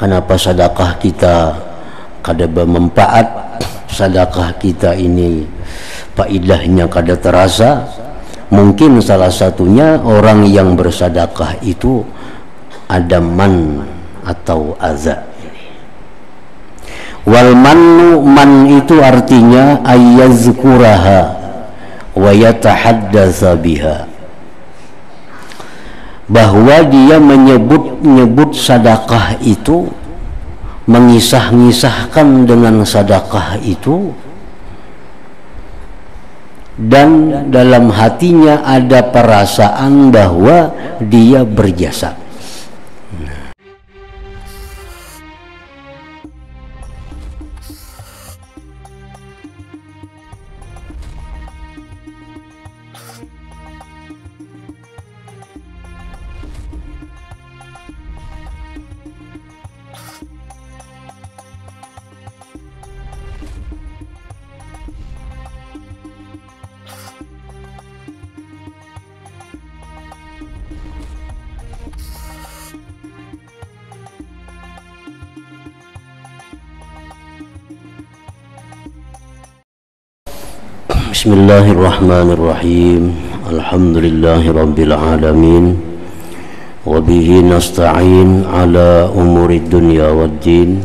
Kenapa sedekah kita kada bermanfaat, sedekah kita ini faedahnya kada terasa? Mungkin salah satunya orang yang bersedekah itu ada man atau aza. Wal mannu, man itu artinya ayyazkuraha wa yatahaddatsa biha, bahwa dia menyebut sedekah itu, mengisah-ngisahkan dengan sedekah itu, dan dalam hatinya ada perasaan bahwa dia berjasa. Bismillahirrahmanirrahim. Alhamdulillahi rabbil alamin. Wa bihi nasta'in ala umuri dunya waddin.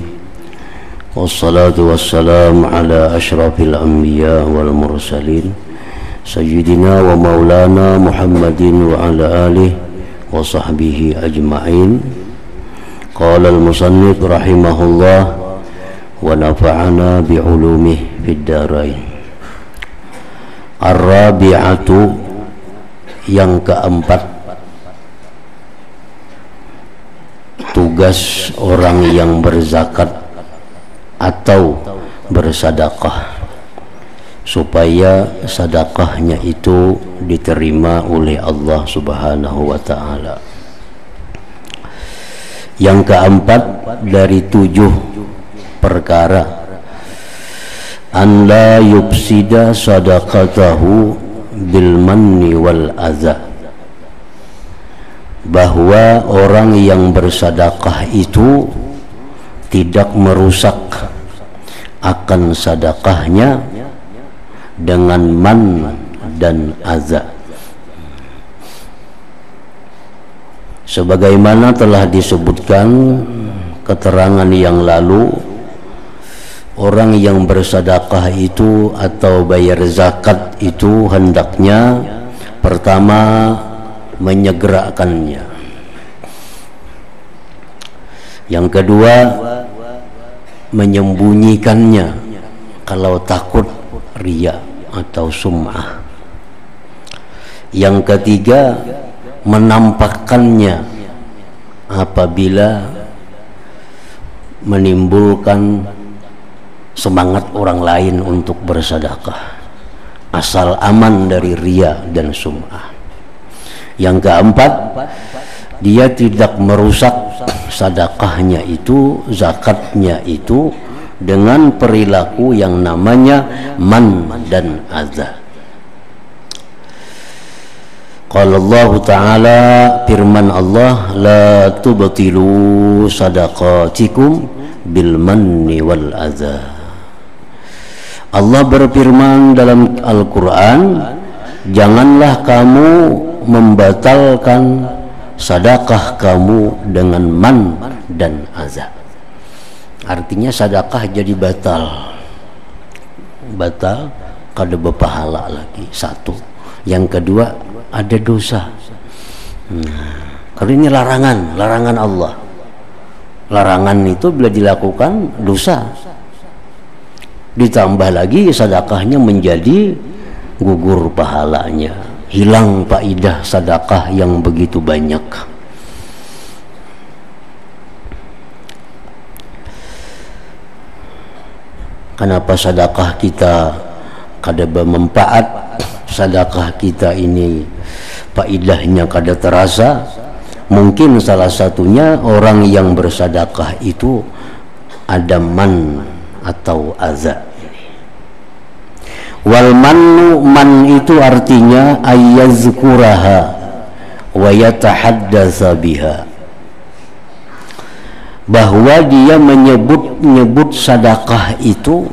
Wassalatu wassalamu ala ashrafil anbiya wal mursalin, sayyidina wa maulana Muhammadin wa ala alihi wa sahbihi ajma'in. Qala al-musannif rahimahullah wa nafa'ana bi'ulumihi fid darain. Ar-rabi'atu, yang keempat, tugas orang yang berzakat atau bersedekah supaya sedekahnya itu diterima oleh Allah Subhanahu wa ta'ala. Yang keempat dari 7 perkara, an la yufsida sadaqatahu bil manni wal adza, bahwa orang yang bersedekah itu tidak merusak akan sedekahnya dengan man dan adza. Sebagaimana telah disebutkan keterangan yang lalu, orang yang bersedekah itu atau bayar zakat itu hendaknya pertama menyegerakannya, yang kedua menyembunyikannya kalau takut riya atau sum'ah, yang ketiga menampakkannya apabila menimbulkan semangat orang lain untuk bersedekah, asal aman dari riya dan sum'ah. Yang keempat, dia tidak merusak sedekahnya itu, zakatnya itu dengan perilaku yang namanya man dan adza. Qala Allah Ta'ala, firman Allah, la tubtilu sadaqatikum bil manni wal adza. Allah berfirman dalam Al-Quran, janganlah kamu membatalkan sedekah kamu dengan man dan adza. Artinya sedekah jadi batal kada berpahala lagi, satu. Yang kedua, ada dosa. Kalau ini larangan Allah. Larangan itu bila dilakukan dosa. Ditambah lagi sedekahnya menjadi gugur pahalanya, hilang faedah sedekah yang begitu banyak. Kenapa sedekah kita kada bermanfaat, sedekah kita ini faedahnya kada terasa? Mungkin salah satunya orang yang bersedekah itu ada man atau adza. Wal mannu, man itu artinya ayyazkuraha wa yatahaddatsa biha, bahwa dia menyebut sedekah itu,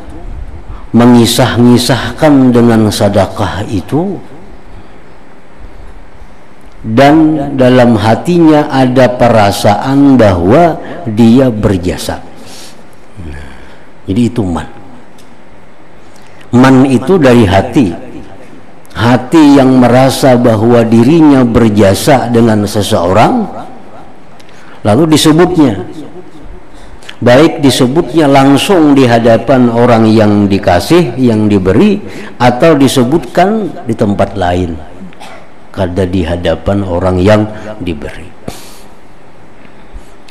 mengisah-ngisahkan dengan sedekah itu, dan dalam hatinya ada perasaan bahwa dia berjasa. Jadi itu man. Man itu dari hati. Hati yang merasa bahwa dirinya berjasa dengan seseorang, lalu disebutnya. Baik disebutnya langsung di hadapan orang yang dikasih, yang diberi, atau disebutkan di tempat lain, kada di hadapan orang yang diberi.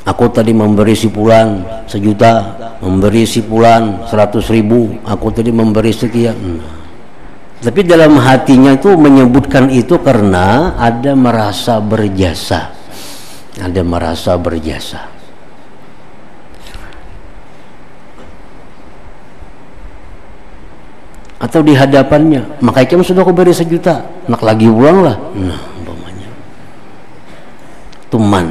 Aku tadi memberi si fulan 1 juta, memberi si fulan 100.000, aku tadi memberi sekian. Tapi dalam hatinya itu menyebutkan itu karena ada merasa berjasa, ada merasa berjasa. Atau di hadapannya, makanya kamu sudah aku beri 1 juta, nak lagi uang lah. Nah, umpamanya itu man,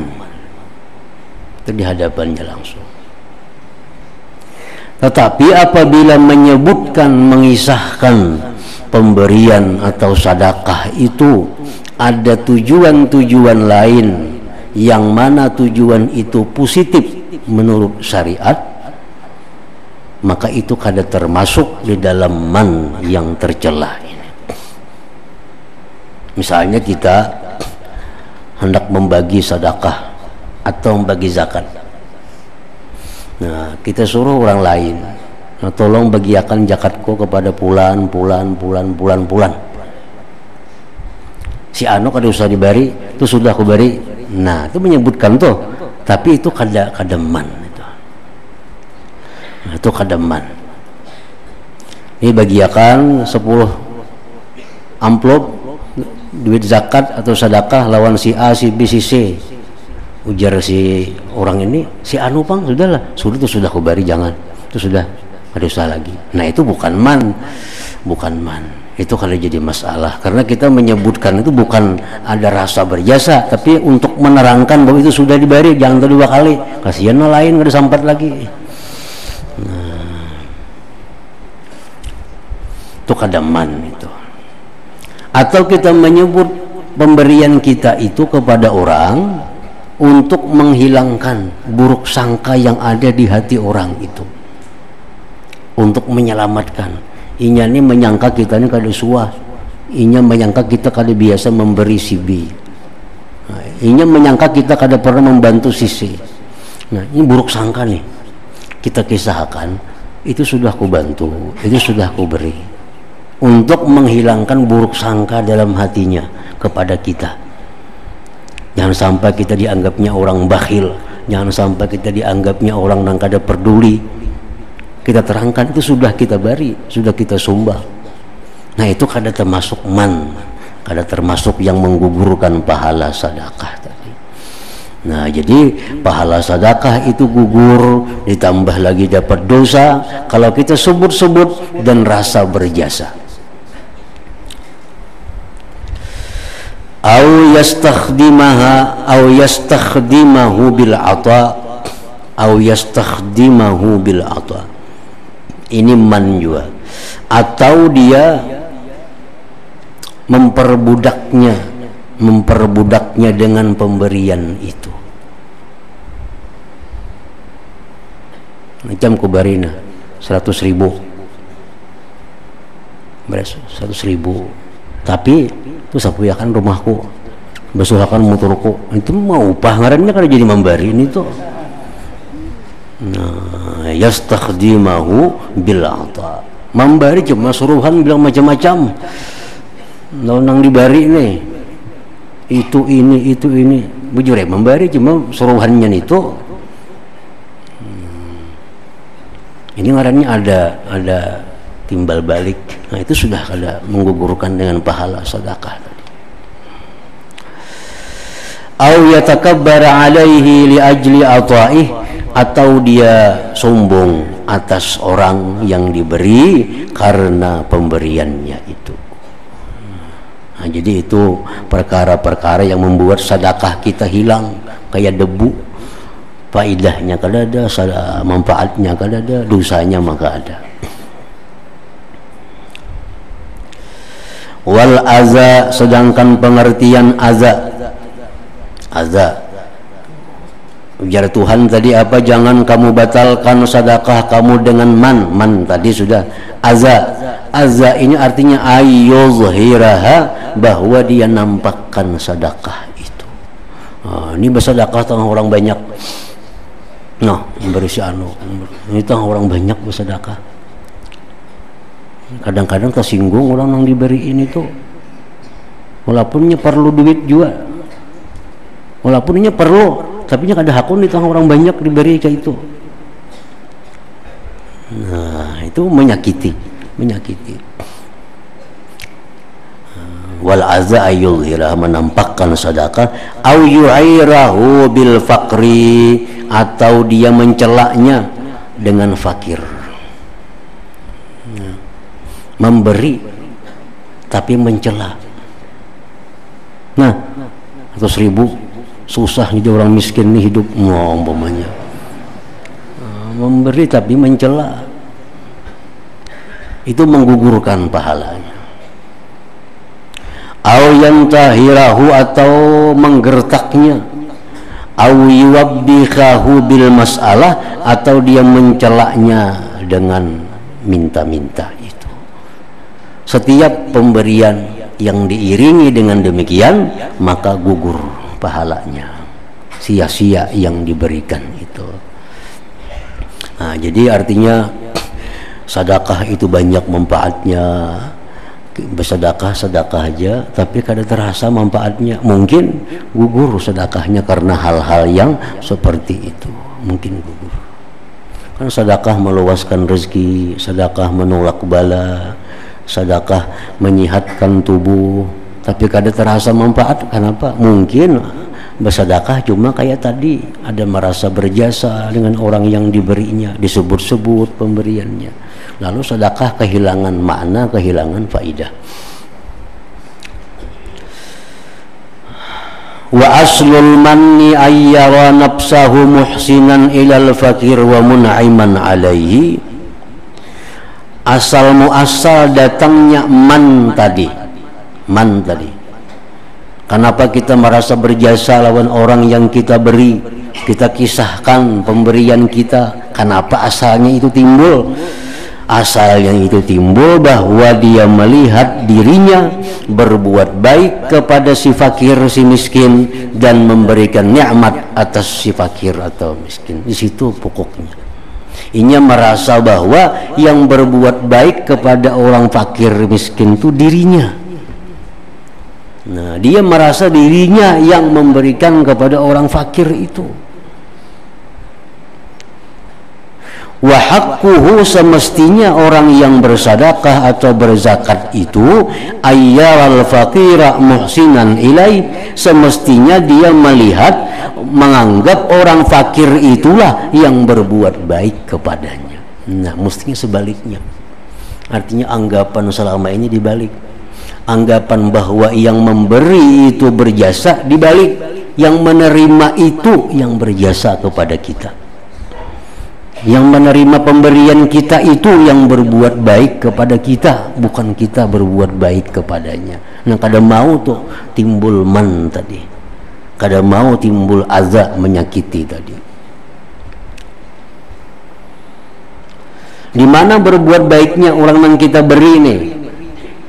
itu di hadapannya langsung. Tetapi apabila menyebutkan, mengisahkan pemberian atau sedekah itu ada tujuan-tujuan lain, yang mana tujuan itu positif menurut syariat, maka itu kada termasuk di dalam man yang tercela ini. Misalnya kita hendak membagi sedekah atau membagi zakat. Nah, kita suruh orang lain, nah, tolong bagiakan zakatku kepada pulan. Si anu kada usah diberi, itu sudah aku beri. Nah, itu menyebutkan tuh, tapi itu kada man. Nah, itu kademan. Ini bagiakan 10 amplop duit zakat atau sedekah lawan si A, si B, si C. Ujar si orang ini, si anu pang sudahlah, sudah itu sudah kubari, jangan, itu sudah, ada usah lagi. Nah, itu bukan man, itu kalau jadi masalah karena kita menyebutkan itu bukan ada rasa berjasa, tapi untuk menerangkan bahwa itu sudah diberi, jangan 2 kali, kasihan lain, ada sampat lagi. Nah, itu kadaman itu. Atau kita menyebut pemberian kita itu kepada orang untuk menghilangkan buruk sangka yang ada di hati orang itu, untuk menyelamatkan. Inya ini menyangka kita ini kada suah, inya menyangka kita kada biasa memberi si B, nah, inya menyangka kita kada pernah membantu si C. Nah, ini buruk sangka nih, kita kisahkan, itu sudah aku bantu, itu sudah aku beri, untuk menghilangkan buruk sangka dalam hatinya kepada kita. Jangan sampai kita dianggapnya orang bakhil, jangan sampai kita dianggapnya orang yang kada peduli. Kita terangkan itu sudah kita beri, sudah kita sumbang. Nah, itu kada termasuk man, kada termasuk yang menggugurkan pahala sedekah tadi. Nah, jadi pahala sedekah itu gugur, ditambah lagi dapat dosa kalau kita sebut-sebut dan rasa berjasa. Au yastakhdimaha au yastakhdimahu bil ata au yastakhdimahu bil ata. Ini man juga. Atau dia memperbudaknya dengan pemberian itu. Macam kubarina 100.000, beres 100.000, tapi itu sapuyakan rumahku, besuhakan motorku, itu mau upah ngarannya kan jadi memberi ini tuh. Nah, yastakhdimahu bil ata, memberi cuma suruhan bilang macam-macam, nang dibari nih itu ini bujur ya, memberi cuma suruhannya itu. Ini ngarannya ada timbal balik. Nah, itu sudah ada menggugurkan dengan pahala sedekah tadi. Au yatakabbara alaihi li ajli ata'ih, atau dia sombong atas orang yang diberi karena pemberiannya itu. Nah, jadi itu perkara-perkara yang membuat sedekah kita hilang kayak debu. faidahnya kada ada, manfaatnya kada ada, dosanya maka ada. Wal aza, sedangkan pengertian aza ujar Tuhan tadi apa, jangan kamu batalkan sedekah kamu dengan man tadi sudah. Aza ini artinya ayyuzhiraha, bahwa dia nampakkan sedekah itu. Ini bersedekah tengah orang banyak, memberi si ini tengah orang banyak bersedekah. Kadang-kadang tersinggung orang yang diberi ini tuh, walaupunnya perlu duit juga, walaupunnya perlu, tapi nya kada hakun di tengah orang banyak diberi kayak itu. Nah, itu menyakiti. Wal azza ayyuzhira, menampakkan sedekah, au yu'irahu bil faqri, atau dia mencelaknya dengan fakir. Memberi tapi mencela. Nah, 100.000 susah nih orang miskin nih hidup, umpamanya. Memberi tapi mencela, itu menggugurkan pahalanya. Au yantahirahu, atau menggertaknya. Au yuwabbihahu bil mas'alah, atau dia mencelaknya dengan minta-minta itu. Setiap pemberian yang diiringi dengan demikian maka gugur pahalanya, sia-sia yang diberikan itu. Nah, jadi artinya sedekah itu banyak manfaatnya. Bersedekah aja tapi kada terasa manfaatnya, mungkin gugur sedekahnya karena hal-hal yang seperti itu, mungkin gugur. Kan sedekah meluaskan rezeki, sedekah menolak bala, sedekah menyehatkan tubuh, tapi kada terasa manfaat. Kenapa? Mungkin bersedekah cuma kayak tadi, ada merasa berjasa dengan orang yang diberinya, disebut-sebut pemberiannya, lalu sedekah kehilangan makna, kehilangan faidah. Wa aslul manni ayyara nafsahu muhsinan ilal fakir wa mun'iman alaihi. Asal muasal datangnya man tadi. Kenapa kita merasa berjasa lawan orang yang kita beri? Kita kisahkan pemberian kita. Kenapa asalnya itu timbul? Asalnya itu timbul bahwa dia melihat dirinya berbuat baik kepada si fakir, si miskin, dan memberikan nikmat atas si fakir atau miskin. Di situ pokoknya. Inya merasa bahwa yang berbuat baik kepada orang fakir miskin itu dirinya. Nah, dia merasa dirinya yang memberikan kepada orang fakir itu. Wa haqquhu, semestinya orang yang bersedekah atau berzakat itu ayyaral faqira muhsinan ilai, semestinya dia melihat, menganggap orang fakir itulah yang berbuat baik kepadanya. Nah, mestinya sebaliknya. Artinya anggapan selama ini dibalik. Anggapan bahwa yang memberi itu berjasa dibalik, yang menerima itu yang berjasa kepada kita. Yang menerima pemberian kita itu yang berbuat baik kepada kita, bukan kita berbuat baik kepadanya. Nah, kada mau tuh timbul man tadi, kada mau timbul azza, menyakiti tadi. Di mana berbuat baiknya orang yang kita beri nih?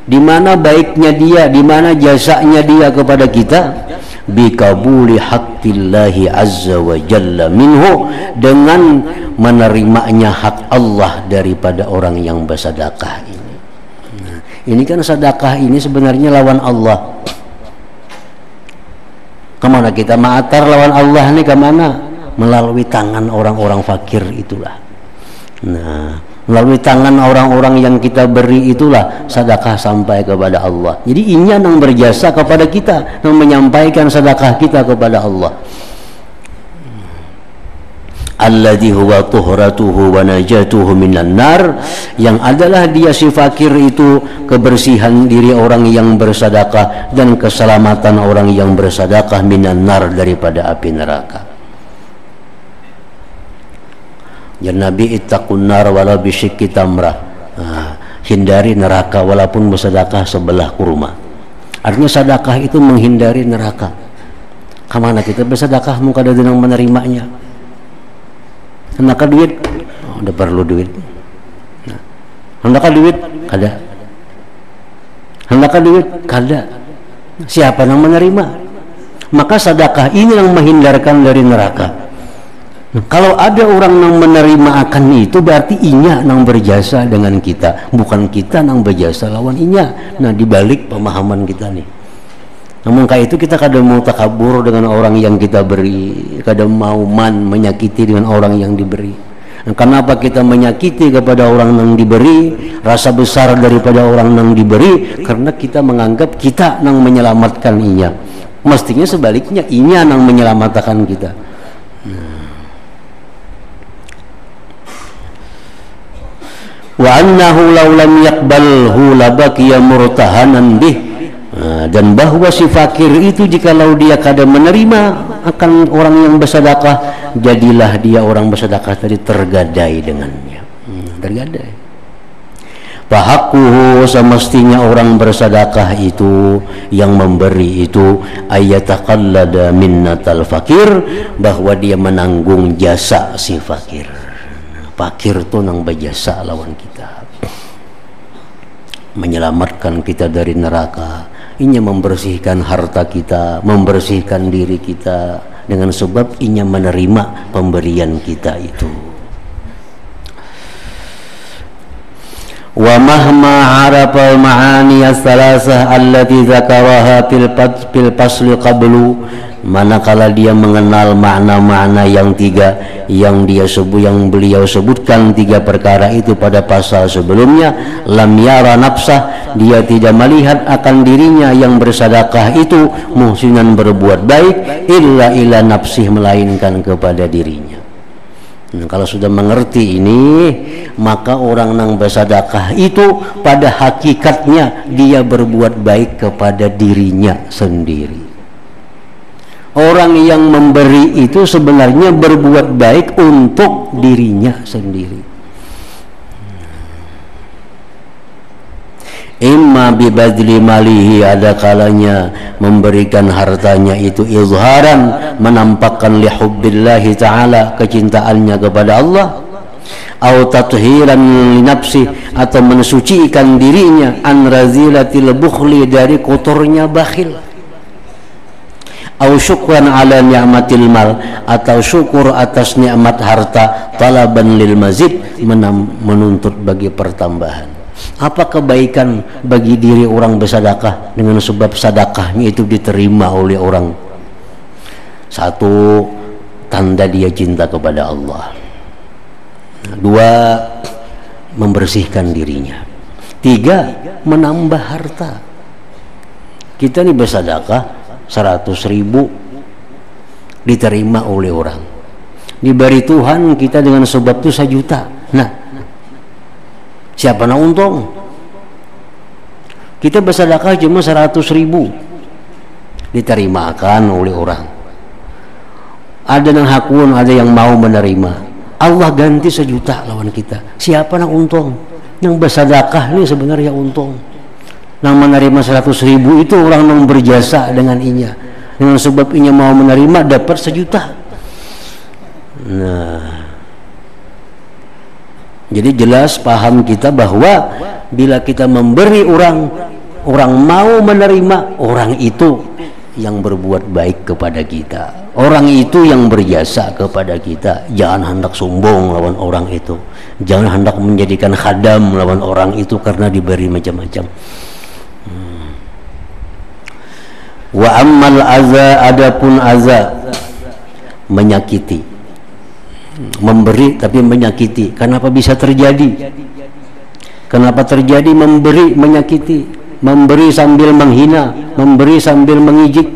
Di mana baiknya dia? Di mana jasanya dia kepada kita? Bikabuli haqqillahi azza wa jalla minhu, dengan menerimanya hak Allah daripada orang yang bersedekah ini. Nah, ini kan sedekah ini sebenarnya lawan Allah. Kemana kita ma'atar lawan Allah ini, kemana? Melalui tangan orang-orang fakir itulah. Nah, melalui tangan orang-orang yang kita beri itulah sedekah sampai kepada Allah. Jadi inya yang berjasa kepada kita, yang menyampaikan sedekah kita kepada Allah. Alladzi huwa tuhratuhu wa najatuhu minan nar, yang adalah dia si fakir itu kebersihan diri orang yang bersedekah dan keselamatan orang yang bersedekah minan nar, daripada api neraka. Ya Nabi, ittaqun nar walau bisyikki tamrah. Hindari neraka walaupun bersedekah sebelah kurma. Artinya sedekah itu menghindari neraka. Kemana kita bersedekah muka ada yang menerimanya? Hendak duit, udah perlu duit. Hendak duit, kada. Hendak duit, kada. Siapa yang menerima? Maka sedekah ini yang menghindarkan dari neraka. Kalau ada orang yang menerima akan itu, berarti inya yang berjasa dengan kita, bukan kita yang berjasa lawan inya. Nah, dibalik pemahaman kita nih. Namun kayak itu kita kadang mau takabur dengan orang yang kita beri, kadang mau menyakiti dengan orang yang diberi. Nah, kenapa kita menyakiti kepada orang yang diberi, rasa besar daripada orang yang diberi? Karena kita menganggap kita yang menyelamatkan inya. Mestinya sebaliknya, inya yang menyelamatkan kita. Wa annahu law lam yaqbalhu labaqiya murtahanan bih. Dan bahwa si fakir itu jikalau dia kada menerima akan orang yang bersedekah, jadilah dia orang bersedekah tadi tergadai dengannya. Tergadai. Fahaquhu, semestinya orang bersedekah itu yang memberi itu ayataqallada minnatal fakir, bahwa dia menanggung jasa si fakir. Fakir itu nang berjasa lawan kita, menyelamatkan kita dari neraka. Inya membersihkan harta kita, membersihkan diri kita, dengan sebab inya menerima pemberian kita itu. Wa mahma arafa al-ma'ani as-salasah allati dzakaraha fil fasli qablu, manakala dia mengenal makna-makna yang tiga yang beliau sebutkan, tiga perkara itu pada pasal sebelumnya, lam yara nafsah, dia tidak melihat akan dirinya yang bersedekah itu muhsinan berbuat baik, illa nafsih, melainkan kepada dirinya. Kalau sudah mengerti ini, maka orang yang bersedekah itu pada hakikatnya dia berbuat baik kepada dirinya sendiri. Orang yang memberi itu sebenarnya berbuat baik untuk dirinya sendiri. Imma bibadli malihi, ada kalanya memberikan hartanya itu izharan, menampakkan lihubbillahi ta'ala, kecintaannya kepada Allah, atau tathiran li nafsi, atau mensucikan dirinya an razilatil bukhli, dari kotornya bakhil, atau syukran ala ni'matil mal, atau syukur atas nikmat harta, talaban lil mazid, menuntut bagi pertambahan. Apa kebaikan bagi diri orang bersedekah dengan sebab sedekahnya itu diterima oleh orang? Satu, tanda dia cinta kepada Allah. Dua, membersihkan dirinya. Tiga, menambah harta. Kita ini bersedekah 100.000 diterima oleh orang, diberi Tuhan kita dengan sebab itu 1 juta. Nah, siapa yang untung? Kita bersedekah cuma 100.000 diterimakan oleh orang. Ada yang hakun, ada yang mau menerima. Allah ganti 1 juta lawan kita. Siapa yang untung? Yang bersedekah ini sebenarnya untung. Yang menerima 100.000 itu orang yang berjasa dengan inya. Dengan sebab inya mau menerima dapat 1 juta. Nah, jadi jelas paham kita bahwa bila kita memberi orang mau menerima, orang itu yang berbuat baik kepada kita, orang itu yang berjasa kepada kita. Jangan hendak sombong lawan orang itu, jangan hendak menjadikan khadam lawan orang itu karena diberi macam-macam. Wa ammal aza, adapun aza, menyakiti, memberi tapi menyakiti. Kenapa bisa terjadi? Kenapa terjadi memberi menyakiti? Memberi sambil menghina, memberi sambil mengijik.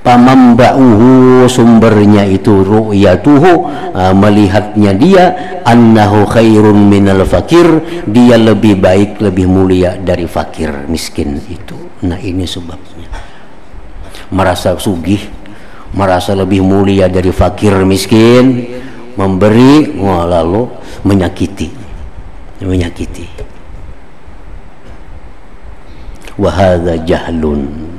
Pamamba'uhu, sumbernya itu ru'yatuhu, melihatnya dia, annahu khairun minal fakir, dia lebih baik, lebih mulia dari fakir miskin itu. Nah, ini sebabnya. Merasa sugih, merasa lebih mulia dari fakir miskin, memberi, lalu menyakiti. Wa hadza jahlun.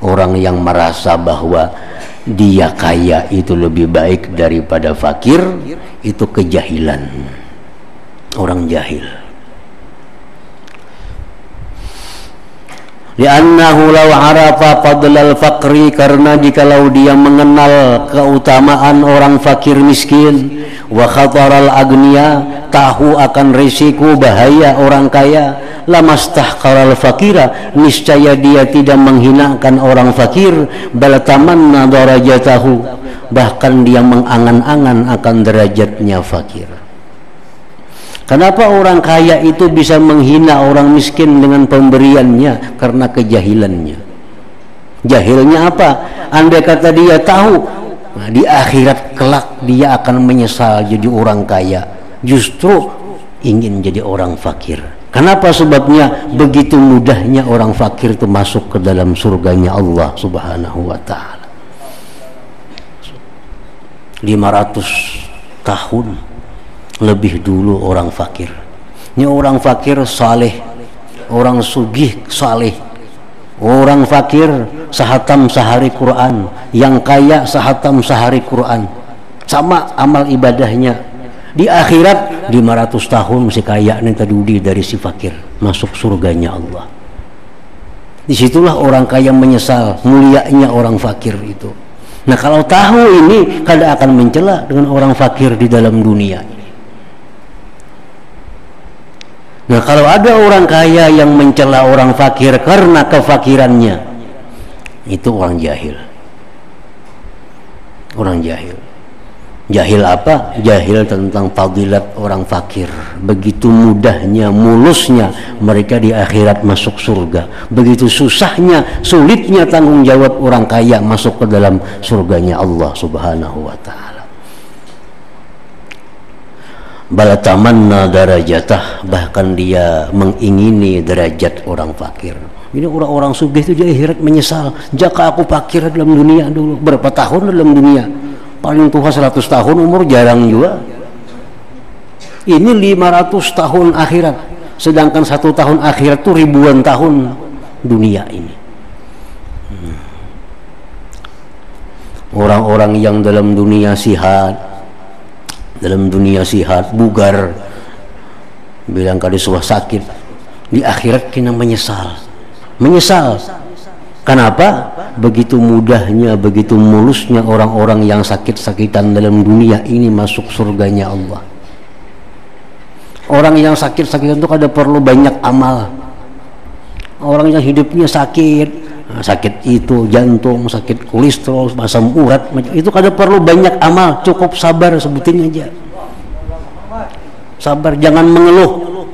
Orang yang merasa bahwa dia kaya itu lebih baik daripada fakir, itu kejahilan. Orang jahil. Li'annahu law arafa fadlal faqri, karena jikalau dia mengenal keutamaan orang fakir miskin, wa khataral agniya, tahu akan risiko bahaya orang kaya, lamastahqaral fakira, niscaya dia tidak menghinakan orang fakir, bal tamanna darajatahu, bahkan dia mengangan-angan akan derajatnya fakir. Kenapa orang kaya itu bisa menghina orang miskin dengan pemberiannya? Karena kejahilannya. Jahilnya apa? Andai kata dia tahu, nah, di akhirat kelak dia akan menyesal jadi orang kaya, justru ingin jadi orang fakir. Kenapa? Sebabnya begitu mudahnya orang fakir itu masuk ke dalam surganya Allah Subhanahu wa ta'ala. 500 tahun lebih dulu orang fakir. Ini orang fakir saleh, orang sugih saleh. Orang fakir sahatam sehari Quran, yang kaya sahatam sehari Quran. Sama amal ibadahnya. Di akhirat 500 tahun masih kaya nih tadi dari si fakir, masuk surganya Allah. Disitulah orang kaya menyesal mulianya orang fakir itu. Nah, kalau tahu ini, kada akan mencela dengan orang fakir di dalam dunia. Nah, kalau ada orang kaya yang mencela orang fakir karena kefakirannya, itu orang jahil. Orang jahil. Jahil apa? Jahil tentang fadilat orang fakir. Begitu mudahnya, mulusnya mereka di akhirat masuk surga. Begitu susahnya, sulitnya tanggung jawab orang kaya masuk ke dalam surganya Allah Subhanahu wa ta'ala. Bal tamanna darajatah, bahkan dia mengingini derajat orang fakir. Ini orang-orang sugih itu di akhirat menyesal, jika aku fakir dalam dunia dulu, berapa tahun dalam dunia, paling tua 100 tahun umur jarang juga. Ini 500 tahun akhirat, sedangkan 1 tahun akhirat itu ribuan tahun dunia ini. Orang-orang yang dalam dunia sihat, bugar, bilang kali suah sakit, di akhirat kena menyesal. Kenapa? Begitu mudahnya, begitu mulusnya orang-orang yang sakit-sakitan dalam dunia ini masuk surganya Allah. Orang yang sakit-sakitan itu kada perlu banyak amal. Orang yang hidupnya sakit itu jantung, sakit kolesterol, asam urat, itu kada perlu banyak amal, cukup sabar, sebutin aja. Sabar, jangan mengeluh.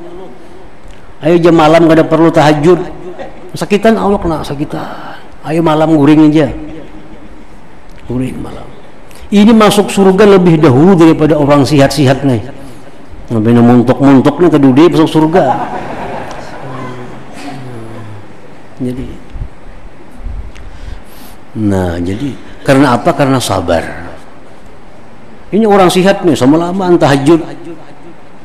Ayo jam malam kada perlu tahajud. Sakitan Allah kena sakitan. Ayo malam guring aja. Guring malam. Ini masuk surga lebih dahulu daripada orang sihat-sihat nih. Sampai muntuk-muntuk nih kedudi masuk surga. Jadi karena apa? Karena sabar. Ini orang sihat nih, sama lama tahajud.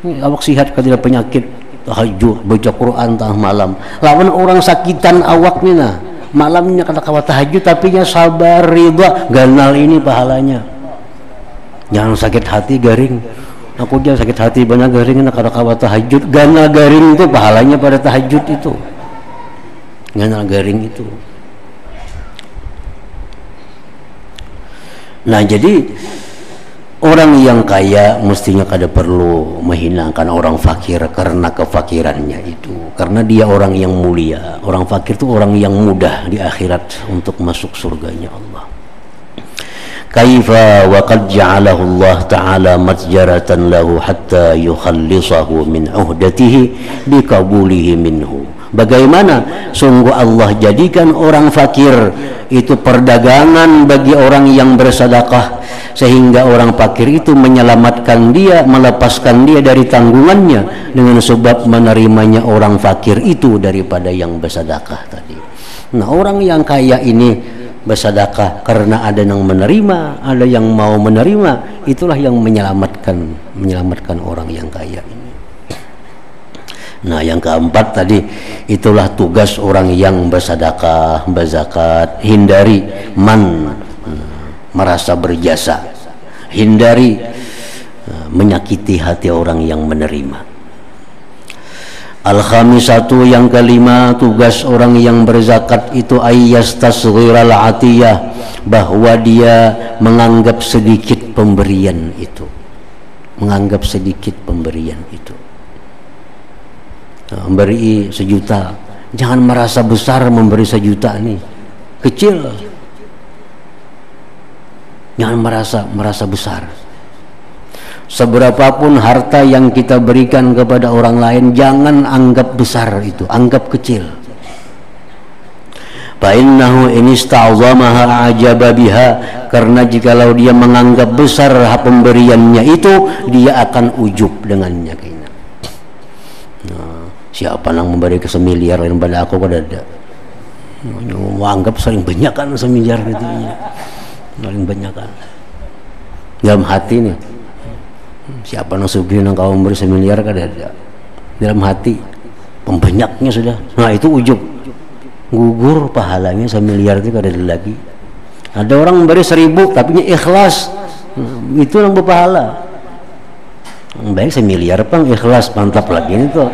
Ini awak sihat kada penyakit, tahajud, baca Quran tengah malam. Lawan orang sakitan awak nih nah, malamnya kada kawat tahajud tapi nya sabar, ridha, ganal ini pahalanya. Jangan sakit hati garing. Aku dia sakit hati banyak garing nak kada kawat tahajud, ganal garing itu pahalanya pada tahajud itu. Ganal garing itu. Nah, jadi orang yang kaya mestinya kada perlu menghinakan orang fakir karena kefakirannya itu, karena dia orang yang mulia. Orang fakir itu orang yang mudah di akhirat untuk masuk surganya Allah. Kaifa wa qad ja'alahu Allah ta'ala matjaratan lahu hatta yukhallisahu min uhdatihi biqabulihi minhu. Bagaimana sungguh Allah jadikan orang fakir itu perdagangan bagi orang yang bersedekah, sehingga orang fakir itu menyelamatkan dia, melepaskan dia dari tanggungannya dengan sebab menerimanya orang fakir itu daripada yang bersedekah tadi. Nah, orang yang kaya ini bersedekah karena ada yang menerima, ada yang mau menerima, itulah yang menyelamatkan orang yang kaya ini. Nah, yang keempat tadi, itulah tugas orang yang bersedekah, berzakat, hindari merasa berjasa, hindari menyakiti hati orang yang menerima. Al-khamisatu, yang kelima, tugas orang yang berzakat itu ayyastasghiral atiyah, bahwa dia menganggap sedikit pemberian itu, menganggap sedikit pemberian itu. Memberi 1 juta, jangan merasa besar memberi 1 juta nih, kecil. Jangan merasa besar. Seberapapun harta yang kita berikan kepada orang lain, jangan anggap besar itu, anggap kecil. Fa innahu in ista'zamaha ajaba biha, karena jikalau dia menganggap besar pemberiannya itu, dia akan ujub dengannya. Nah, siapa yang memberi ke 1 miliar lain pada aku pada ada. Anggap sering banyak kan 1 miliar gitu, paling banyak kan. Dalam hati nih, siapa yang sugih yang kau memberi 1 miliar kan ada. Dalam hati pembanyaknya sudah. Nah, itu ujub, gugur pahalanya 1 miliar itu kada ada lagi. Ada orang memberi 1.000 tapi ikhlas, itu yang berpahala. Baik 1 miliar pang ikhlas, mantap lagi ini tuh.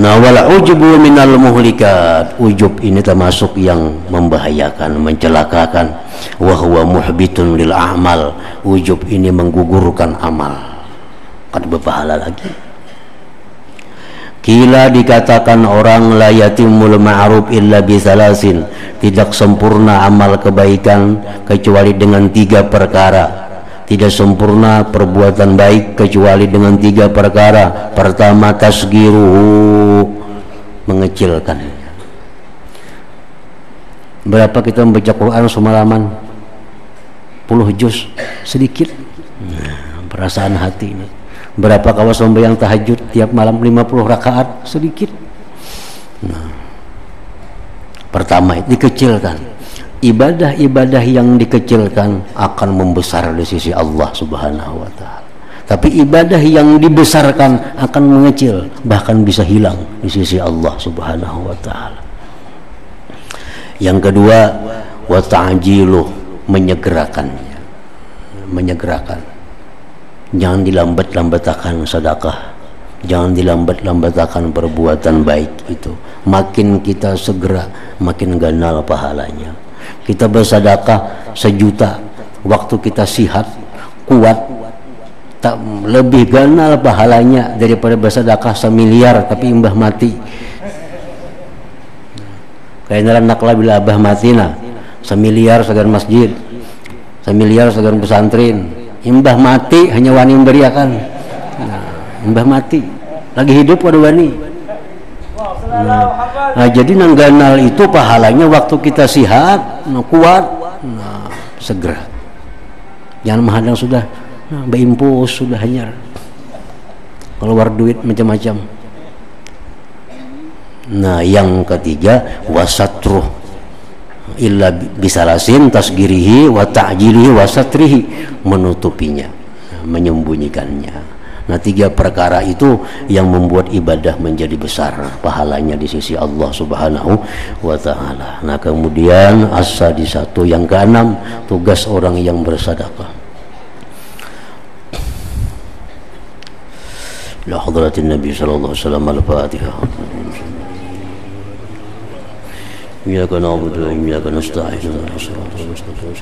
Nah, wal ujubu minal muhlikat, ujub ini termasuk yang membahayakan, mencelakakan. Wa huwa muhbitun lil a'mal, ujub ini menggugurkan amal, kan berpahala lagi. Kila, dikatakan orang, la yatimul ma'ruf illa bisalasin, tidak sempurna amal kebaikan kecuali dengan 3 perkara. Tidak sempurna perbuatan baik kecuali dengan 3 perkara. Pertama, tasgiruhu, mengecilkan. Berapa kita membaca Quran semalaman? 10 juz, sedikit. Nah, perasaan hati ini. Berapa kawas sembahyang tahajud tiap malam 50 rakaat, sedikit. Nah, pertama, dikecilkan. Ibadah-ibadah yang dikecilkan akan membesar di sisi Allah Subhanahu wa ta'ala. Tapi ibadah yang dibesarkan akan mengecil, bahkan bisa hilang di sisi Allah Subhanahu wa ta'ala. Yang kedua, wa ta'jiluh, menyegerakannya. Menyegerakan. Jangan dilambat-lambatkan sedekah. Jangan dilambat-lambatkan perbuatan baik itu. Makin kita segera, makin ganal pahalanya. Kita bersedekah 1 juta, waktu kita sihat, kuat, tak lebih ganal pahalanya daripada bersedekah 1 miliar tapi imbah mati. Kayak naklah bila abah mati nah, 1 miliar segar masjid, 1 miliar segar pesantren, imbah mati hanya wani memberiakan. Nah, imbah mati, lagi hidup waduh wani. Nah, jadi nang ganal itu pahalanya waktu kita sihat, kuat, segera. Jangan menghadang sudah, berimpus sudah hanyar, keluar duit macam-macam. Nah, yang ketiga, wasatruh illa bisalasin tasgirihi wa ta'jilihi wa satrihi, menutupinya, menyembunyikannya. Nah, 3 perkara itu yang membuat ibadah menjadi besar pahalanya di sisi Allah Subhanahu wa ta'ala. Nah, kemudian as-sadisatu, yang ke-6, tugas orang yang bersedekah. La hadratin Nabi sallallahu alaihi wasallam, al-Fatihah. Iyyaka na'budu wa iyyaka nasta'in, ihdinas siratal mustaqim.